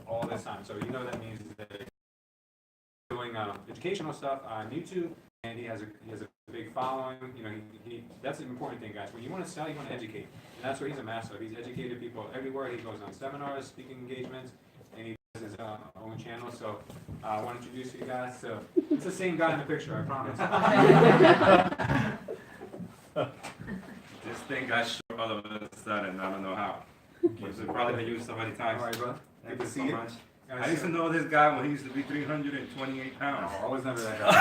all this time. So you know that means that doing educational stuff on YouTube, and he has a big following. You know, that's an important thing, guys. When you want to sell, you want to educate, and that's what he's a master of. He's educated people everywhere. He goes on seminars, speaking engagements, and he does his own channel. So I want to introduce you guys to. It's the same guy in the picture, I promise. This thing got short all of a sudden. I don't know how. It's probably been used so many times. All right, bro. Thank you so much. I used to know this guy when he used to be 328 pounds. No, I was never that guy.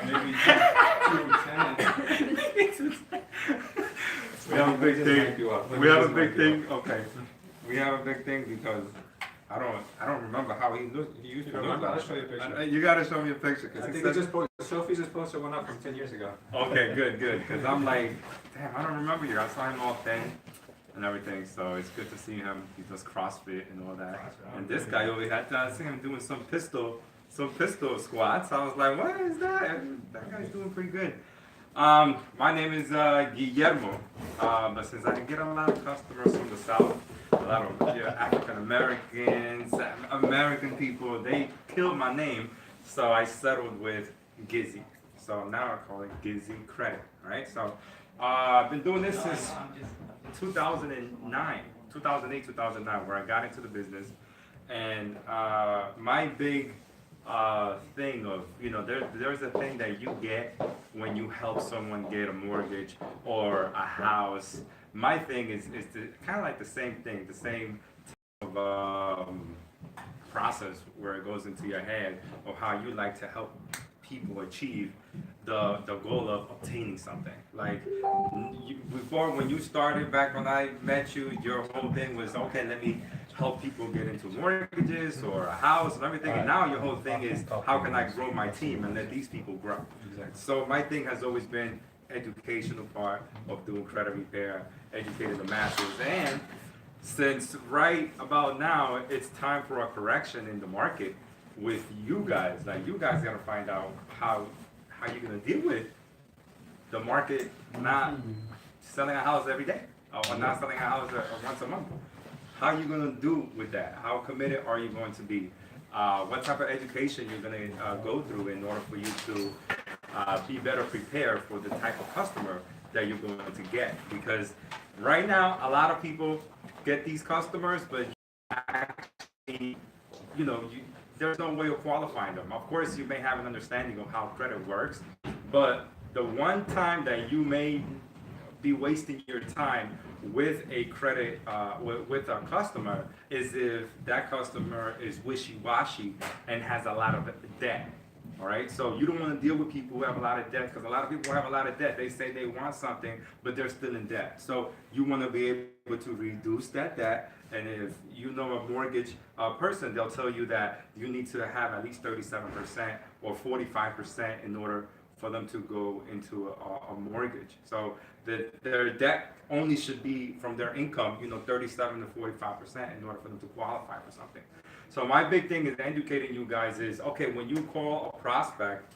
Maybe 210. We have a big thing. We have a big thing. Okay. We have a big thing because I don't remember how he looked. He used to look. I'll show you a picture. You gotta show me a picture. I think just Sophie just posted one up from 10 years ago. Okay, good. Because I'm like, damn, I don't remember you. I saw him all thin and everything, so it's good to see him. He does CrossFit and all that. And this guy over here, I see him doing some pistol squats. I was like, what is that? That guy's doing pretty good. My name is Guillermo, but since I get a lot of customers from the South, a lot of African Americans, American people, they killed my name, so I settled with Gizzy. So now I call it GizzyCredit, right? So I've been doing this since 2009, 2008, 2009, where I got into the business. And my big thing of, you know, there's a thing that you get when you help someone get a mortgage or a house. My thing is kind of like the same thing, the same type of process where it goes into your head of how you like to help people achieve the goal of obtaining something. Like before, when you started, back when I met you, your whole thing was, okay, let me help people get into mortgages or a house and everything. And now your whole thing is, how can I grow my team and let these people grow? Exactly. So my thing has always been educational part of doing credit repair, educating the masses. And since right about now, it's time for a correction in the market with you guys. Like, you guys gotta find out how you're gonna deal with the market not selling a house every day or not selling a house once a month. How are you gonna do with that? How committed are you going to be? What type of education you're gonna go through in order for you to be better prepared for the type of customer that you're going to get? Because right now, a lot of people get these customers, but actually, you know, there's no way of qualifying them. Of course, you may have an understanding of how credit works, but the one time that you may be wasting your time with a credit, with a customer, is if that customer is wishy-washy and has a lot of debt. All right, so you don't want to deal with people who have a lot of debt, because a lot of people have a lot of debt. They say they want something, but they're still in debt. So you want to be able to reduce that debt. And if you know a mortgage person, they'll tell you that you need to have at least 37% or 45% in order for them to go into a mortgage. So their debt only should be from their income, you know, 37 to 45% in order for them to qualify for something. So my big thing is educating you guys is, okay, when you call a prospect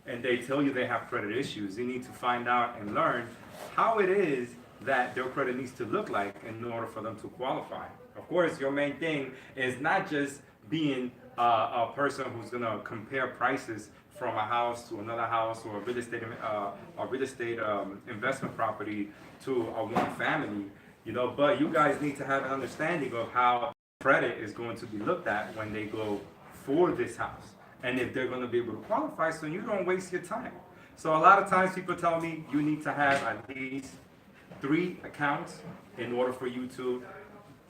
and they tell you they have credit issues, you need to find out and learn how it is that their credit needs to look like in order for them to qualify. Of course, your main thing is not just being a person who's gonna compare prices from a house to another house, or a real estate investment property to a one family, you know, but you guys need to have an understanding of how credit is going to be looked at when they go for this house, and if they're going to be able to qualify, so you don't waste your time. So a lot of times people tell me you need to have at least 3 accounts in order for you to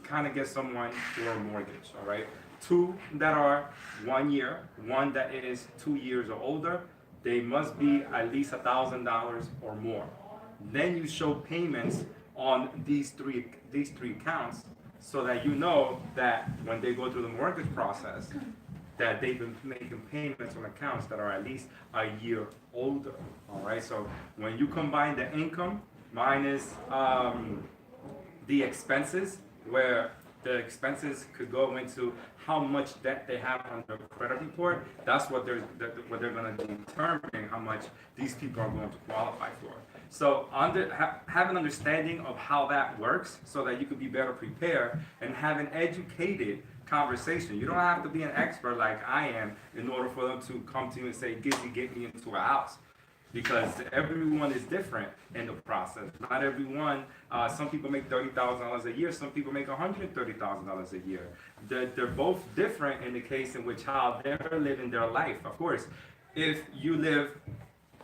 kind of get someone for a mortgage, all right? 2 that are 1 year, 1 that is 2 years or older. They must be at least $1,000 or more. Then you show payments on these three accounts, so that you know that when they go through the mortgage process, that they've been making payments on accounts that are at least a year older, all right? So when you combine the income minus the expenses, where the expenses could go into how much debt they have on their credit report, that's what they're going to determine how much these people are going to qualify for. So have an understanding of how that works so that you could be better prepared and have an educated conversation. You don't have to be an expert like I am in order for them to come to you and say, Gizzy, get me into a house. Because everyone is different in the process. Not everyone, some people make $30,000 a year, some people make $130,000 a year. They're both different in the case in which how they're living their life. Of course, if you have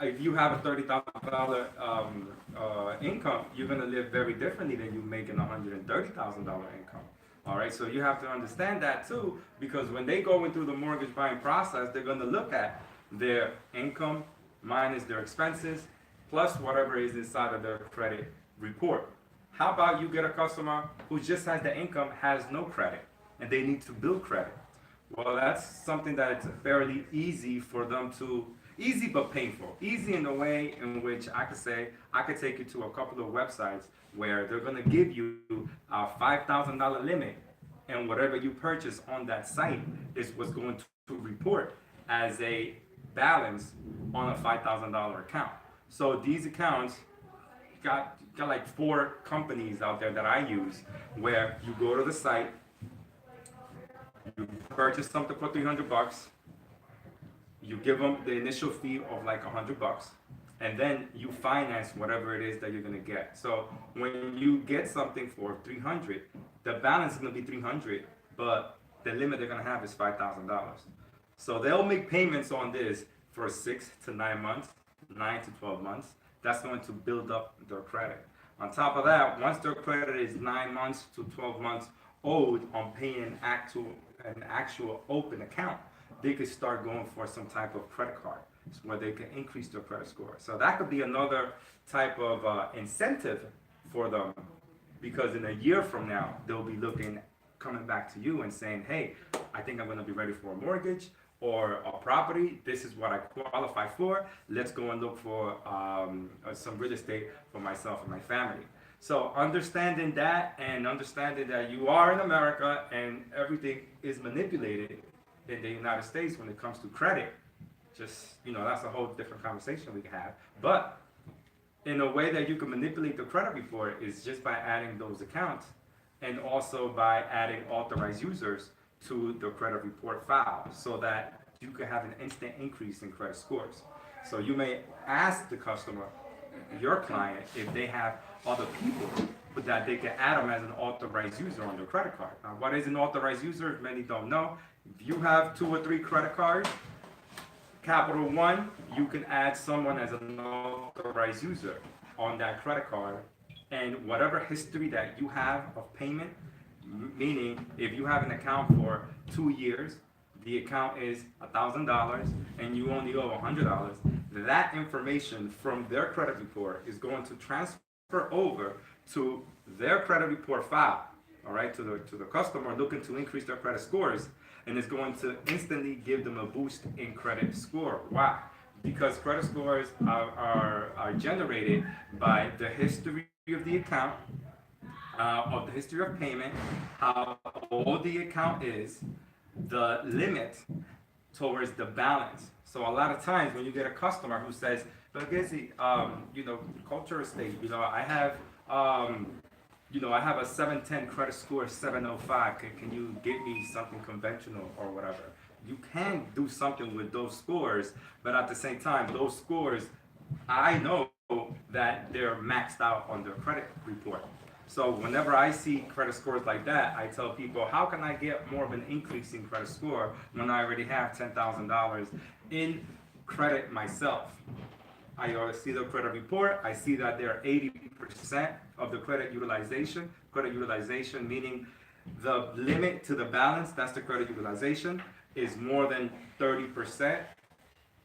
a $30,000 income, you're gonna live very differently than you making $130,000 income. All right, so you have to understand that too, because when they go through the mortgage buying process, they're gonna look at their income minus their expenses, plus whatever is inside of their credit report. How about you get a customer who just has the income, has no credit, and they need to build credit? Well, that's something that's fairly easy for them to, easy but painful. Easy in the way in which I could take you to a couple of websites where they're gonna give you a $5,000 limit, and whatever you purchase on that site is what's going to report as a balance on a $5,000 account. So these accounts got like 4 companies out there that I use, where you go to the site, you purchase something for $300, you give them the initial fee of like $100, and then you finance whatever it is that you're gonna get. So when you get something for $300, the balance is gonna be $300, but the limit they're gonna have is $5,000. So they'll make payments on this for 6 to 9 months, 9 to 12 months. That's going to build up their credit. On top of that, once their credit is 9 months to 12 months owed on paying an actual open account, they could start going for some type of credit card where they can increase their credit score. So that could be another type of incentive for them, because in a year from now, they'll be coming back to you and saying, hey, I think I'm gonna be ready for a mortgage or a property. This is what I qualify for. Let's go and look for some real estate for myself and my family. So understanding that, and understanding that you are in America and everything is manipulated in the United States when it comes to credit, just, that's a whole different conversation we can have. But in a way that you can manipulate the credit report is just by adding those accounts, and also by adding authorized users to the credit report file, so that you can have an instant increase in credit scores. So you may ask the customer, your client, if they have other people, but that they can add them as an authorized user on their credit card. Now, what is an authorized user? Many don't know. If you have 2 or 3 credit cards, Capital One, you can add someone as an authorized user on that credit card, and whatever history that you have of payment, meaning if you have an account for 2 years, the account is $1,000 and you only owe $100, that information from their credit report is going to transfer over to their credit report file, all right, to the customer looking to increase their credit scores, and it's going to instantly give them a boost in credit score. Why? Because credit scores are generated by the history of the account, of the history of payment, how old the account is, the limit towards the balance. So a lot of times when you get a customer who says, "But Gizzy, culture estate, I have a 710 credit score, 705. Can you get me something conventional or whatever?" You can do something with those scores, but at the same time, those scores, I know that they're maxed out on their credit report. So whenever I see credit scores like that, I tell people, how can I get more of an increase in credit score when I already have $10,000 in credit myself? I see the credit report, I see that they're 80% of the credit utilization. Credit utilization meaning the limit to the balance, that's the credit utilization, is more than 30%,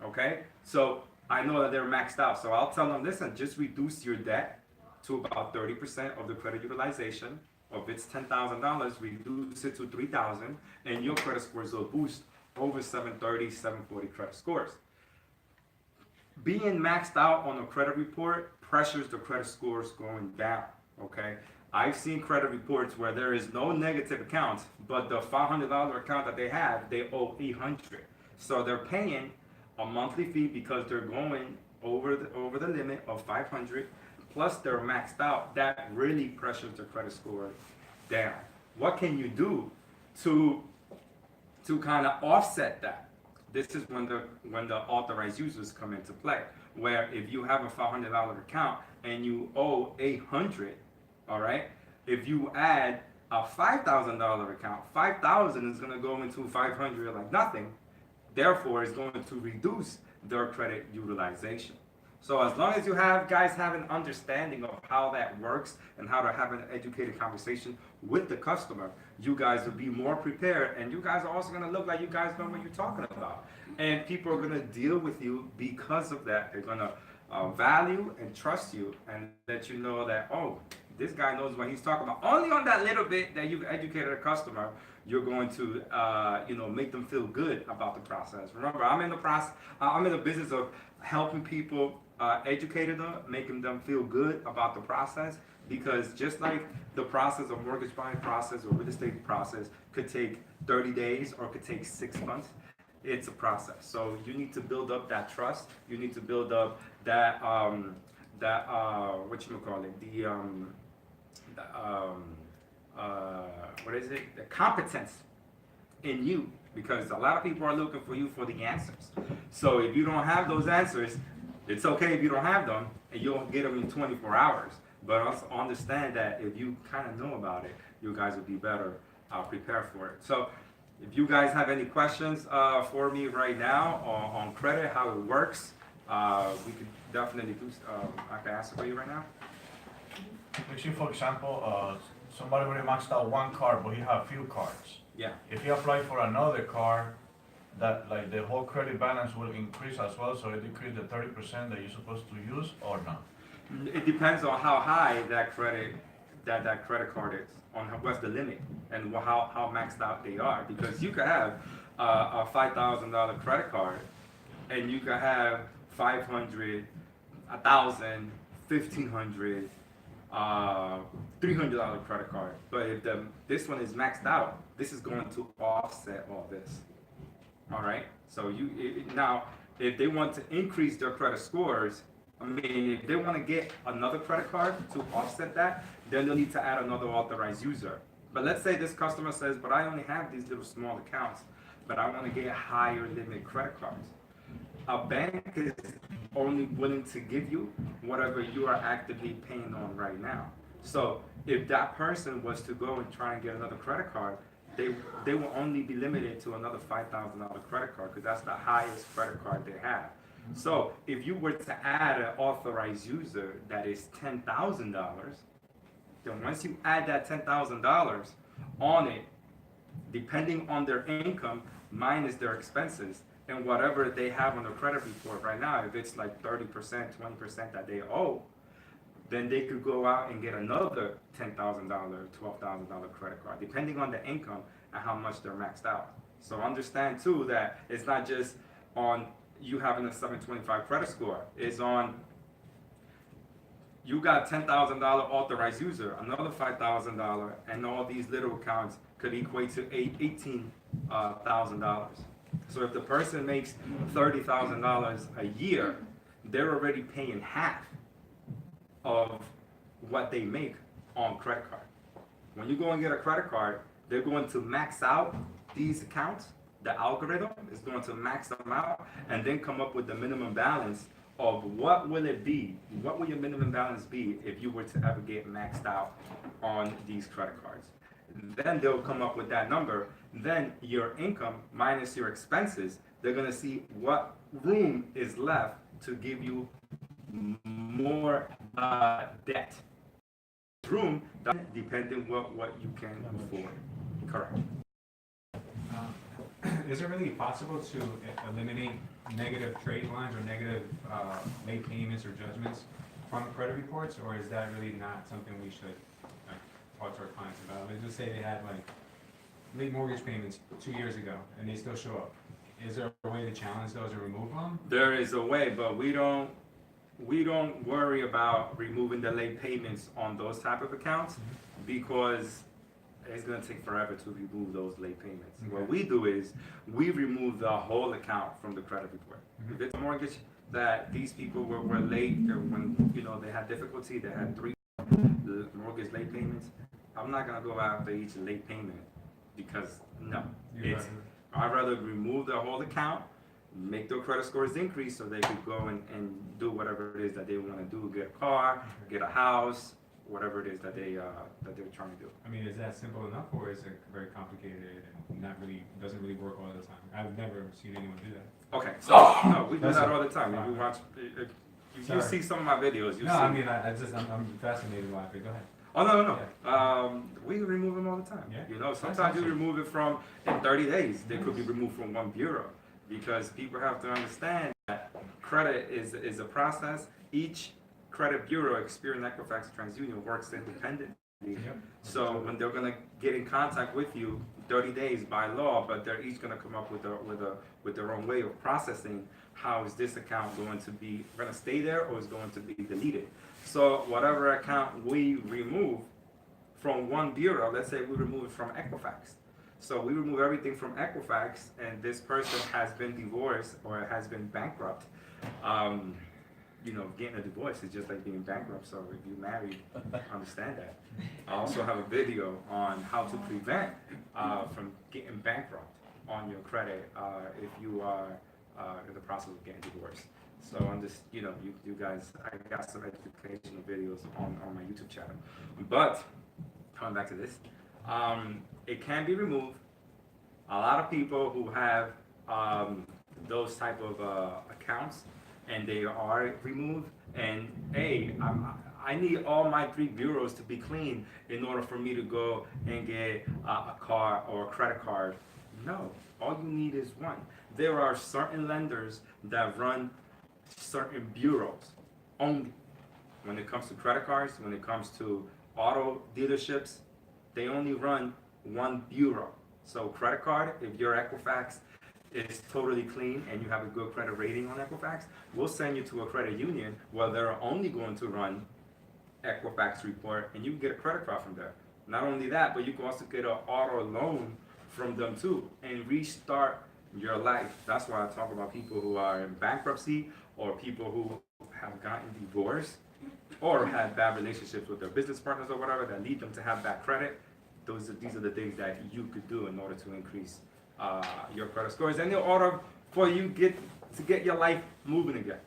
okay? So I know that they're maxed out, so I'll tell them, listen, just reduce your debt to about 30% of the credit utilization. If it's $10,000, reduce it to $3,000, and your credit scores will boost over 730, 740 credit scores. Being maxed out on a credit report pressures the credit scores going down, okay? I've seen credit reports where there is no negative accounts, but the $500 account that they have, they owe $800. So they're paying a monthly fee because they're going over the limit of 500, plus they're maxed out, that really pressures their credit score down. What can you do to kind of offset that? This is when the authorized users come into play, where if you have a $500 account and you owe 800, all right, if you add a $5,000 account, 5,000 is going to go into 500 like nothing. Therefore, it's going to reduce their credit utilization. So as long as you guys have an understanding of how that works and how to have an educated conversation with the customer, you guys will be more prepared, and you guys are also going to look like you guys know what you're talking about. And people are going to deal with you because of that. They're going to value and trust you and let you know that, oh, this guy knows what he's talking about. Only on that little bit that you've educated a customer, you're going to, make them feel good about the process. Remember, I'm in the business of helping people, educating them, making them feel good about the process. Because just like the process of mortgage buying process or real estate process could take 30 days or could take 6 months, it's a process. So you need to build up that trust. You need to build up that the competence in you, because a lot of people are looking for you for the answers. So if you don't have those answers, it's okay if you don't have them, and you'll get them in 24 hours. But also understand that if you kind of know about it, you guys will be better prepared for it. So if you guys have any questions for me right now on credit, how it works, we could definitely do. I can answer for you right now. Let's say, for example, somebody already maxed out one card, but he have a few cards. Yeah. If he apply for another card, that like the whole credit balance will increase as well, so it decrease the 30% that you're supposed to use, or not? It depends on how high that credit card is, on what's the limit and how maxed out they are. Because you could have a $5,000 credit card, and you could have 500, 1,000, 1,500, $300 credit card. But if this one is maxed out, this is going to offset all this. All right. So now, if they want to increase their credit scores, I mean, if they want to get another credit card to offset that, then they'll need to add another authorized user. But let's say this customer says, but I only have these little small accounts, but I want to get higher limit credit cards. A bank is only willing to give you whatever you are actively paying on right now. So if that person was to go and try and get another credit card, they will only be limited to another $5,000 credit card, because that's the highest credit card they have. So if you were to add an authorized user that is $10,000, then once you add that $10,000 on it, depending on their income minus their expenses and whatever they have on their credit report right now, if it's like 30%, 20% that they owe, then they could go out and get another $10,000, $12,000 credit card, depending on the income and how much they're maxed out. So understand too that it's not just on you having a 725 credit score. It's on you got $10,000 authorized user, another $5,000, and all these little accounts could equate to $18,000. So if the person makes $30,000 a year, they're already paying half of what they make on credit card. When you go and get a credit card, they're going to max out these accounts. The algorithm is going to max them out and then come up with the minimum balance of what will it be? What will your minimum balance be if you were to ever get maxed out on these credit cards? Then they'll come up with that number. Then your income minus your expenses, they're going to see what room is left to give you more debt. Room, depending what you can afford. Correct. Is it really possible to eliminate negative trade lines or negative late payments or judgments from credit reports, or is that really not something we should talk to our clients about? I mean, just say they had like late mortgage payments 2 years ago and they still show up. Is there a way to challenge those or remove them? There is a way, but we don't worry about removing the late payments on those type of accounts because it's going to take forever to remove those late payments. Okay. What we do is we remove the whole account from the credit report. If it's a mortgage that these people were late, or when, they had difficulty, they had 3 mortgage late payments, I'm not gonna go after each late payment, because no, I'd rather remove the whole account, make their credit scores increase so they could go and do whatever it is that they wanna do, get a car, get a house, whatever it is that they're trying to do. I mean, is that simple enough, or is it very complicated and doesn't really work all the time? I've never seen anyone do that. Okay, so, no, we do that all the time. If you watch, if you see some of my videos, you see. No, I mean, I'm fascinated by it. Go ahead. Oh, no. We remove them all the time. Yeah. Sometimes you remove it from, in 30 days, they could be removed from one bureau. Because people have to understand that credit is a process. Each credit bureau, Experian, Equifax, TransUnion, works independently. Yep. So when they're gonna get in contact with you, 30 days by law, but they're each gonna come up with their own way of processing. How is this account going to be gonna stay there, or is going to be deleted? So whatever account we remove from one bureau, let's say we remove it from Equifax. So we remove everything from Equifax, and this person has been divorced or has been bankrupt. Getting a divorce is just like being bankrupt. So if you're married, understand that. I also have a video on how to prevent from getting bankrupt on your credit if you are in the process of getting divorced. So I'm just, you guys, I got some educational videos on my YouTube channel. But coming back to this, it can be removed. A lot of people who have those type of accounts, and they are removed, and hey, I need all my 3 bureaus to be clean in order for me to go and get a car or a credit card. No, all you need is one. There are certain lenders that run certain bureaus only. When it comes to credit cards, when it comes to auto dealerships, they only run one bureau. So credit card, if your Equifax is totally clean and you have a good credit rating on Equifax, we'll send you to a credit union where they're only going to run Equifax report, and you can get a credit card from there. Not only that, but you can also get an auto loan from them too and restart your life. That's why I talk about people who are in bankruptcy, or people who have gotten divorced, or had bad relationships with their business partners or whatever that lead them to have bad credit. These are the things that you could do in order to increase your credit scores, and in order for you to get your life moving again.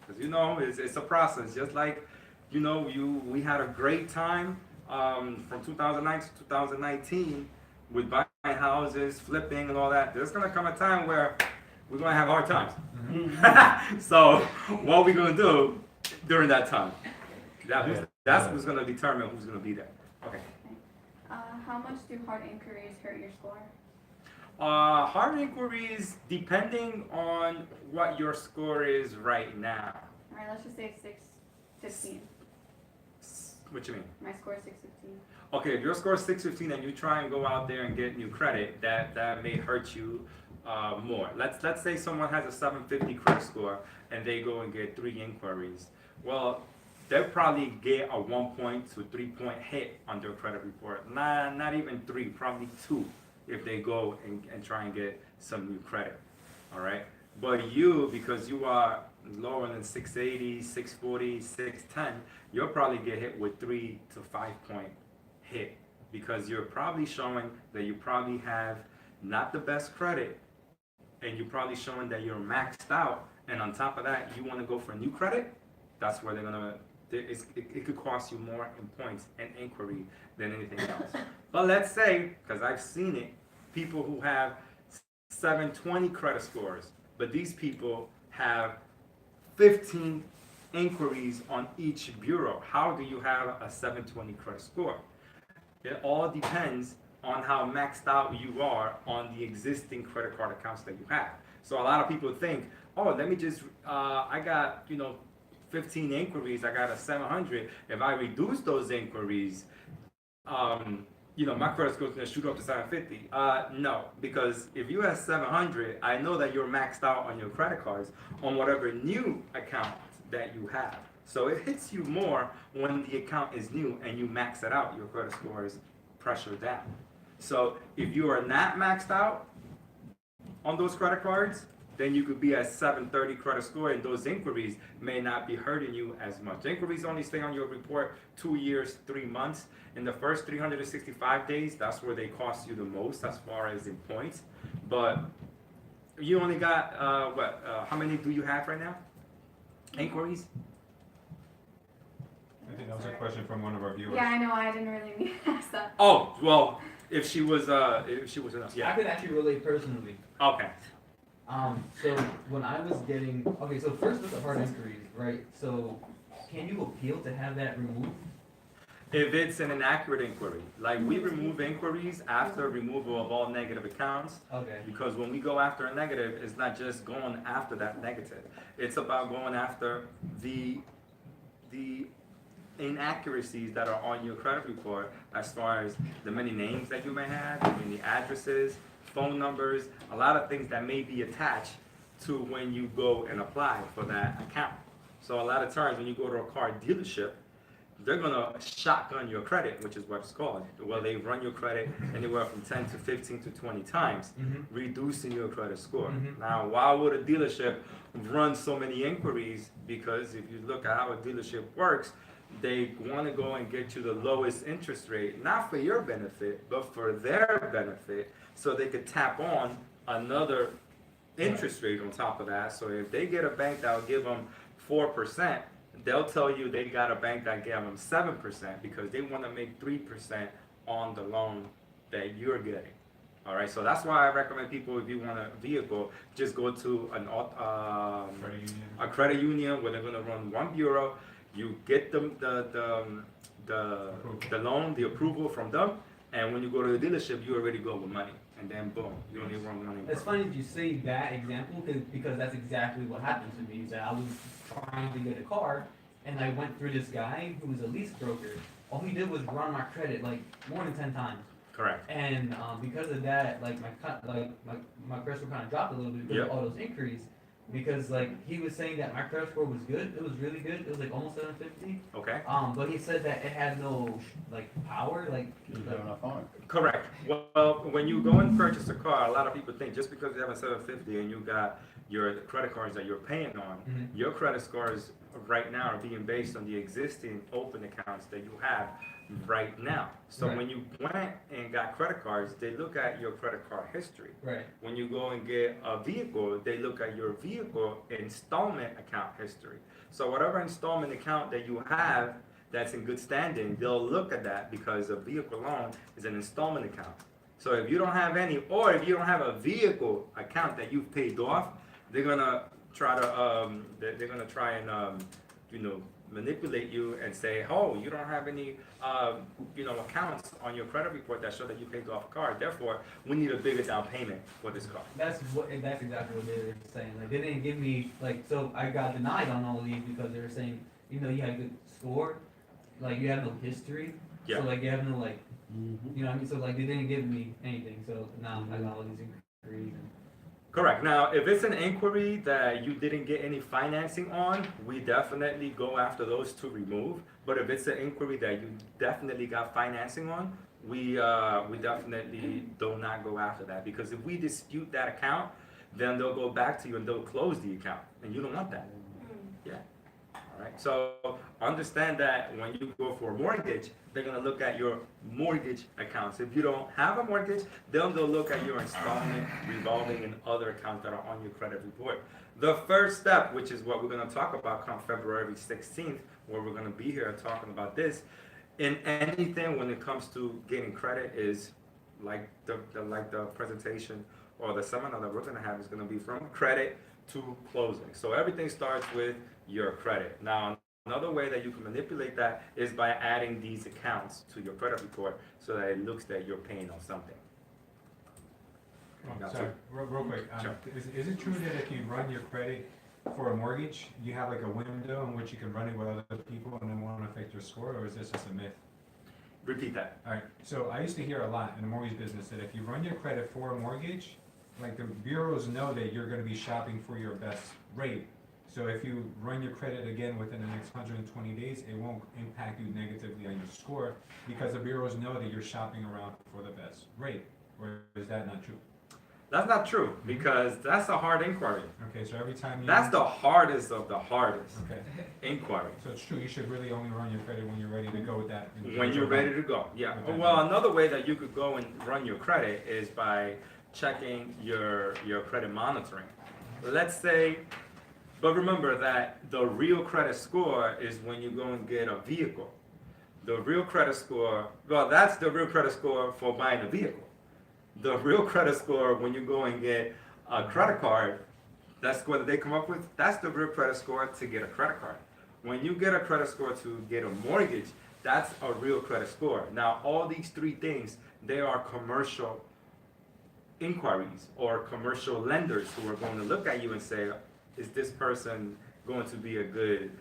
Because it's a process. Just like we had a great time from 2009 to 2019 with buying houses, flipping, and all that. There's gonna come a time where we're gonna have hard times. Mm-hmm. So what are we gonna do during that time? That's what's gonna determine who's gonna be there. Okay. How much do hard inquiries hurt your score? Hard inquiries, depending on what your score is right now. Alright, let's just say 615. What you mean? My score is 615. Okay, if your score is 615 and you try and go out there and get new credit, that may hurt you more. Let's say someone has a 750 credit score and they go and get 3 inquiries. Well, they'll probably get a 1 point to 3 point hit on their credit report. Not even 3, probably 2 if they go and try and get some new credit. All right? But you, because you are lower than 680, 640, 610, you'll probably get hit with 3 to 5 point hit, because you're probably showing that you probably have not the best credit, and you're probably showing that you're maxed out, and on top of that, you want to go for new credit. That's where it could cost you more in points and inquiry than anything else. But let's say, because I've seen it, people who have 720 credit scores, but these people have 15 inquiries on each bureau. How do you have a 720 credit score? It all depends on how maxed out you are on the existing credit card accounts that you have. So a lot of people think, oh, let me just, I got, 15 inquiries, I got a 700. If I reduce those inquiries, my credit score is going to shoot up to 750. No, because if you have 700, I know that you're maxed out on your credit cards on whatever new account that you have. So it hits you more when the account is new and you max it out, your credit score is pressured down. So if you are not maxed out on those credit cards, then you could be at 730 credit score, and those inquiries may not be hurting you as much. Inquiries only stay on your report 2 years, 3 months. In the first 365 days, that's where they cost you the most as far as in points. But you only got, how many do you have right now? Inquiries? I think that was a question from one of our viewers. Yeah, I know, I didn't really mean to ask that. Oh, well, if she was enough, I yeah. could actually relate personally. Okay. So when I was getting, okay, so first with the hard inquiries, right? So can you appeal to have that removed? If it's an inaccurate inquiry, like we remove inquiries after removal of all negative accounts, Okay. because when we go after a negative, it's not just going after that negative. It's about going after the inaccuracies that are on your credit report, as far as the many names that you may have, the many addresses, phone numbers, a lot of things that may be attached to when you go and apply for that account. So a lot of times when you go to a car dealership, they're gonna shotgun your credit, which is what it's called. Well, they run your credit anywhere from 10 to 15 to 20 times, reducing your credit score. Mhm. Now, why would a dealership run so many inquiries? Because if you look at how a dealership works, they wanna go and get you the lowest interest rate, not for your benefit, but for their benefit, so they could tap on another interest rate on top of that. So if they get a bank that will give them 4%, they'll tell you they got a bank that gave them 7% because they want to make 3% on the loan that you're getting. All right, so that's why I recommend people, if you want a vehicle, just go to Credit union. a credit union where they're going to run one bureau. You get the loan, the approval from them, and when you go to the dealership, you already go with money, and then boom, you only run money. It's funny that you say that example because that's exactly what happened to me. Is that I was trying to get a car, and I went through this guy who was a lease broker. All he did was run my credit like more than 10 times, Correct. and because of that, like my credit score kind of dropped a little bit because of all those inquiries. Because like he was saying that my credit score was good, it was really good. It was like almost 750. Okay. But he said that it had no like power, like. Correct. Well, when you go and purchase a car, a lot of people think just because you have a 750 and you got your credit cards that you're paying on, Mhm. your credit scores right now are being based on the existing open accounts that you have right now. So Right. when you went and got credit cards, they look at your credit card history. Right. When you go and get a vehicle, they look at your vehicle installment account history. So whatever installment account that you have that's in good standing, they'll look at that because a vehicle loan is an installment account. So if you don't have any, or if you don't have a vehicle account that you've paid off, they're gonna try and manipulate you and say, oh, you don't have any accounts on your credit report that show that you paid off a car. Therefore, we need a bigger down payment for this car. That's exactly what they were saying. Like they didn't give me so I got denied on all of these because they were saying, you had a good score, like you have no history. Yeah. So like you have no what I mean? So like they didn't give me anything. So now I got all these inquiries and Correct. Now, if it's an inquiry that you didn't get any financing on, we definitely go after those to remove. But if it's an inquiry that you definitely got financing on, we definitely do not go after that, because if we dispute that account, then they'll go back to you and they'll close the account, and you don't want that. Yeah. All right. So understand that when you go for a mortgage, they're gonna look at your mortgage accounts. If you don't have a mortgage, then they'll look at your installment, revolving, and other accounts that are on your credit report. The first step, which is what we're gonna talk about come February 16th, where we're gonna be here talking about this, in anything when it comes to getting credit, is like the presentation or the seminar that we're gonna have is gonna be from credit to closing. So everything starts with your credit. Now, another way that you can manipulate that is by adding these accounts to your credit report so that it looks that you're paying on something. Oh, sorry, real quick. Sure. Is it true that if you run your credit for a mortgage, you have like a window in which you can run it with other people and it won't affect your score, or is this just a myth? Repeat that. All right, so I used to hear a lot in the mortgage business that if you run your credit for a mortgage, like the bureaus know that you're gonna be shopping for your best rate. So if you run your credit again within the next 120 days, it won't impact you negatively on your score because the bureaus know that you're shopping around for the best rate. Or is that not true? That's not true, because that's a hard inquiry. Okay, so every time you. That's the hardest of the hardest Okay, inquiry. so it's true, you should really only run your credit when you're ready to go with that. When you're ready to go, yeah. Okay. Well, another way that you could go and run your credit is by checking your credit monitoring. Let's say, but remember that the real credit score is when you go and get a vehicle. The real credit score, well, that's the real credit score for buying a vehicle. The real credit score when you go and get a credit card, that score that they come up with, that's the real credit score to get a credit card. When you get a credit score to get a mortgage, that's a real credit score. Now, all these three things, they are commercial inquiries or commercial lenders who are going to look at you and say, is this person going to be a good,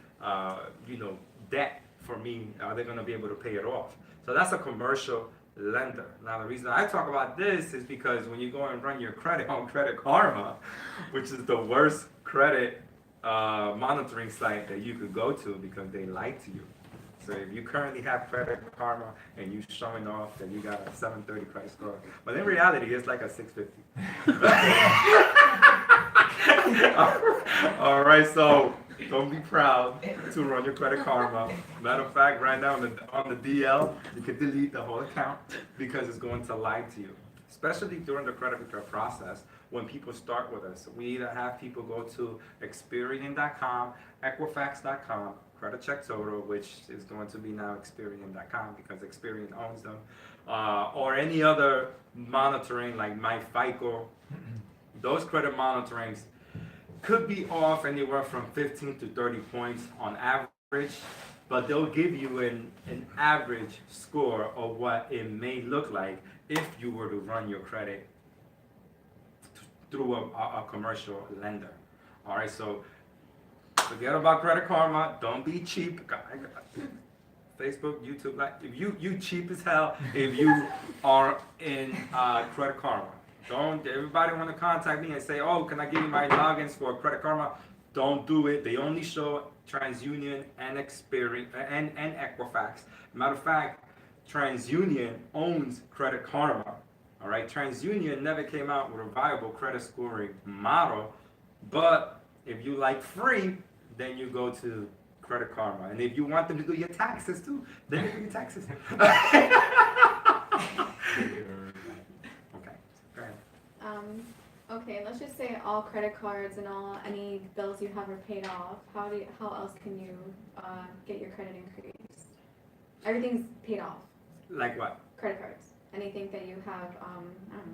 debt for me? Are they going to be able to pay it off? So that's a commercial lender. Now, the reason I talk about this is because when you go and run your credit on Credit Karma, which is the worst credit monitoring site that you could go to because they lie to you. So if you currently have Credit Karma and you showing off that you got a 730 credit score, but in reality it's like a 650. All right, so don't be proud to run your Credit Karma. Matter of fact, right now on the DL, you can delete the whole account because it's going to lie to you. Especially during the credit repair process, when people start with us. We either have people go to Experian.com, Equifax.com, Credit Check Total, which is going to be now Experian.com because Experian owns them, or any other monitoring like MyFICO. Those credit monitorings could be off anywhere from 15 to 30 points on average, but they'll give you an average score of what it may look like if you were to run your credit through a commercial lender. All right, so forget about Credit Karma. Don't be cheap. Facebook, YouTube, like if you cheap as hell if you are in Credit Karma. Don't everybody want to contact me and say, oh, can I give you my logins for Credit Karma? Don't do it. They only show TransUnion and Experian and Equifax. Matter of fact, TransUnion owns Credit Karma. All right, TransUnion never came out with a viable credit scoring model, but if you like free, then you go to Credit Karma. And if you want them to do your taxes too, then they do your taxes. Okay, go ahead. Okay, let's just say all credit cards and any bills you have are paid off. How else can you get your credit increased? Everything's paid off. Like what? Credit cards. Anything that you have, I don't know.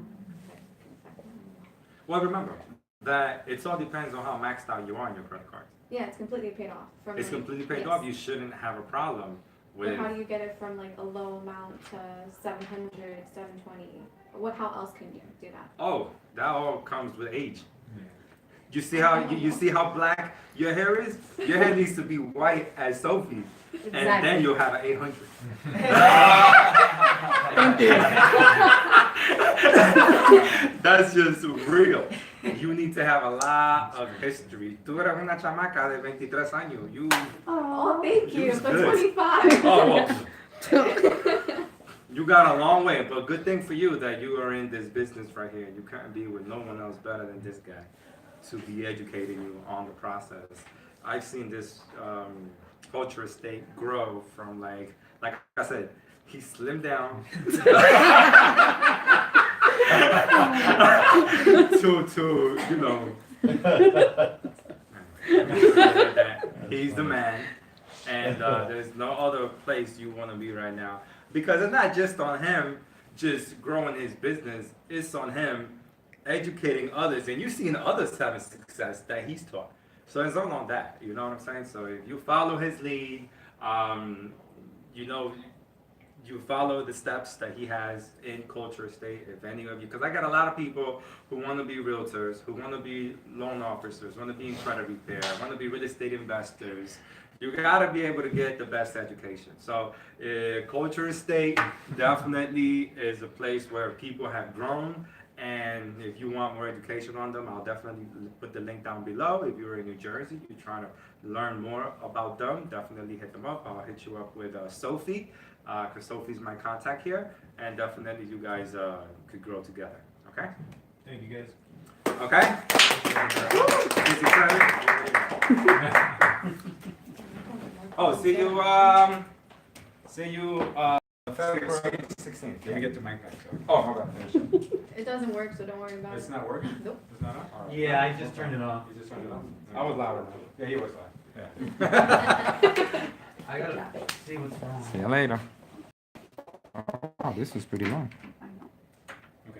Well, remember that it all depends on how maxed out you are on your credit cards. Yeah, it's completely paid off. It's completely paid off. You shouldn't have a problem with. But how do you get it from like a low amount to 700, 720? How else can you do that? Oh, that all comes with age. You see how you see how black your hair is? Your hair needs to be white as Sophie, Exactly. and then you'll have an 800. Thank you. That's just real. You need to have a lot of history. Tú eres una chamaca de 23 años. Oh, thank you. You's But good. 25. Oh, well. You got a long way, but good thing for you that you are in this business right here. You can't be with no one else better than this guy to be educating you on the process. I've seen this culture estate grow from like I said, he slimmed down to you know. He's the man, and there's no other place you want to be right now. Because it's not just on him just growing his business, it's on him educating others. And you've seen others having success that he's taught. So it's all on that, you know what I'm saying? So if you follow his lead, you follow the steps that he has in Culture Estate, if any of you, because I got a lot of people who want to be realtors, who want to be loan officers, want to be in credit repair, want to be real estate investors. You got to be able to get the best education. So Culture Estate definitely is a place where people have grown. And if you want more education on them, I'll definitely put the link down below. If you're in New Jersey, you're trying to learn more about them, definitely hit them up. I'll hit you up with Sophie, because Sophie's my contact here. And definitely you guys could grow together, okay? Thank you, guys. Okay? GizzyCredit. Oh, see you, February 16th. Let me get to my back, sorry. Oh, my bad. It doesn't work, so don't worry about it. It's not working? Nope. It's not on? All right. Yeah, I just turned it off. You just turned it on? I was loud enough. Yeah, he was loud. Yeah. I gotta see what's wrong. See you later. Oh, this was pretty long.